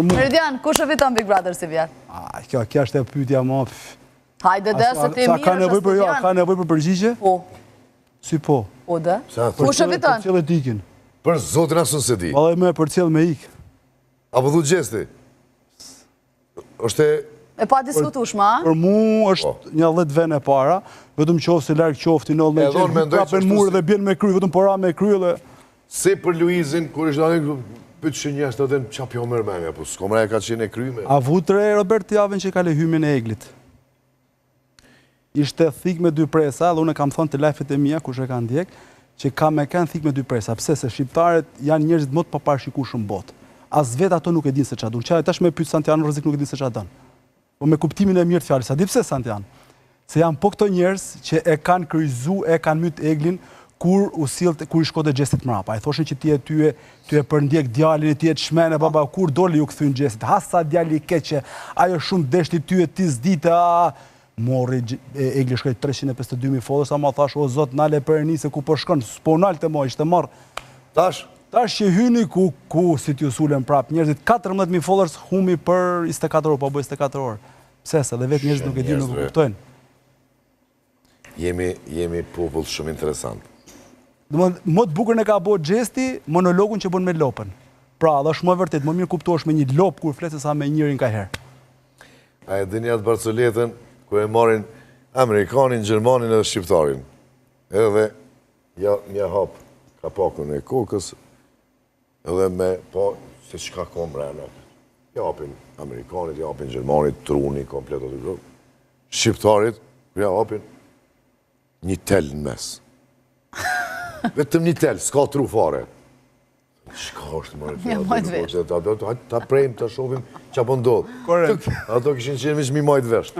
Meridian, kush e fiton Big Brother si vjen? Kjo është e pyetja më... Hajde dhe, se ti mirë është Sebastian. Ka nevoj për përgjigje? Po. Si po? Po dhe? Kush e fiton? Për cilë e dikin. Për zotin asun se di. Valaj me për cilë me ik. Apo dhu gjesti? E pa diskutushma, a? Për mu është një 10 vene para, vetëm qoftë se larkë qoftë i nëllë me qenë, prapen murë dhe bjenë me kry, vetëm pora me kry dhe... Se për Luizin, kur është dalin, pëtë që një ashtë të den qa pjo mërmenja, po s'komra e ka qenë e kry me... A vutre, Robert, javën që ka le hymin e eglit. Ishte thik me 2 presa, dhe unë kam thonë të lajfet e mija, kush e ka ndjek, që ka me kanë thik me 2 presa. Pse se shqiptarët janë njerëzit më të paparshikueshëm botë. As vetë ato nuk e dinë se çfarë duan. Tash me pyet Santiano Rrezik nuk e dinë se çfarë don. Po me kuptimin e mirë të fjalës, a di pse Santiano? Se janë po këto njerëz që e kanë kryqëzuar, e kanë myt eglin kur u sillte, kur i shkote Xhesit mrapa. Ai thoshin që ti e përndjek djalin, ti e çmene baba, kur doli ju kthyn Xhesit. Ha sa djali i keq, ajo shumë deshti ty e ti s'dite, morri egli shkoi 352.000 followers, ama thash o zot nale për nise ku po shkon, s'po nalte më, ishte marr. Tash që hyni ku si t'ju sulen prap, njerëzit 14.000 followers humi për 24 orë, po bëj 24 orë. Pse se dhe vetë njerëzit nuk e dinë, nuk e kuptojnë. Jemi popull shumë interesant. Më të bukur në ka bo Gjesti monologun që bën me lopën. Pra, dhe është më vërtet, më mirë kuptosh me një lopë kur fletë sa me njërin ka herë. A e dini atë Barcoletën, ku e marin Amerikanin, Gjermanin edhe Shqiptarin. Edhe, një hap kapakun e kokës, edhe me, po, se qka kom rena. Japin Amerikanit, japin Gjermanit, truni, komplet atë grupë. Shqiptarit, japin një tel në mes. Vetëm një tel, s'ka tru fare. Shka është më rëtë? Ta prejmë, ta shofim që apo ndodhë. Korekt. Ato këshin qenë vishë mi majtë vesht.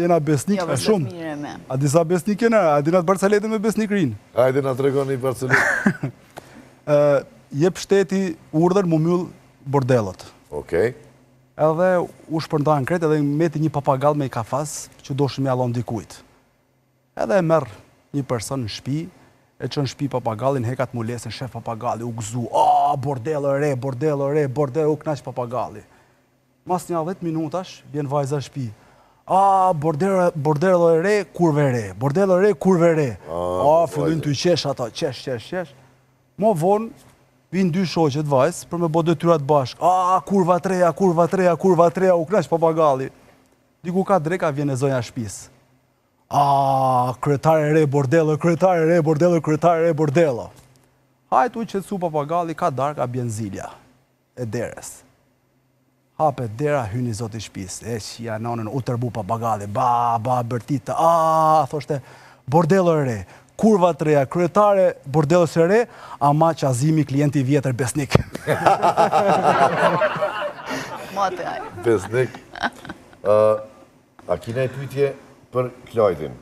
Jena besnik shumë. A disa besnik jena? A dina të Barcaletën me besnik rinë? Hajde nga të regoni i Barcaletën. Jep shteti urdhër mu myll bordelot. Okej. Edhe u shpërndajnë kretë edhe meti një papagall me i kafas që do shumë jallon dikujt. Edhe e merë një person në shpi, e që në shpi papagallin, hekat mulesën, shef papagalli, u gëzu, bordelo re, bordelo, u knaq papagalli. Mas një 10 minutash, vjen vajza shpi. Bordelo re, kurve re, bordelo re, kurve re. Fillin të i qesh ato, qesh. Mo vonë, vinë 2 shoqet vajzë për me bo detyrat bashkë. Kurva treja, u knaq papagalli. Diku ka dreka vjen e zonja shpisë. Kryetare re, bordelo. Hajtu i qetësu papagalli, ka darka bjen zilja e deres. Hape dera, hyni zoti shpisë. Që janonën u tërbu papagalli. Bertita, thoshte, bordelo re. Kurva të reja, kryetare, bordelës e re, ama që azimi klienti vjetër besnik. Mate, ajë. Besnik. A kina e pytje për Klajtin?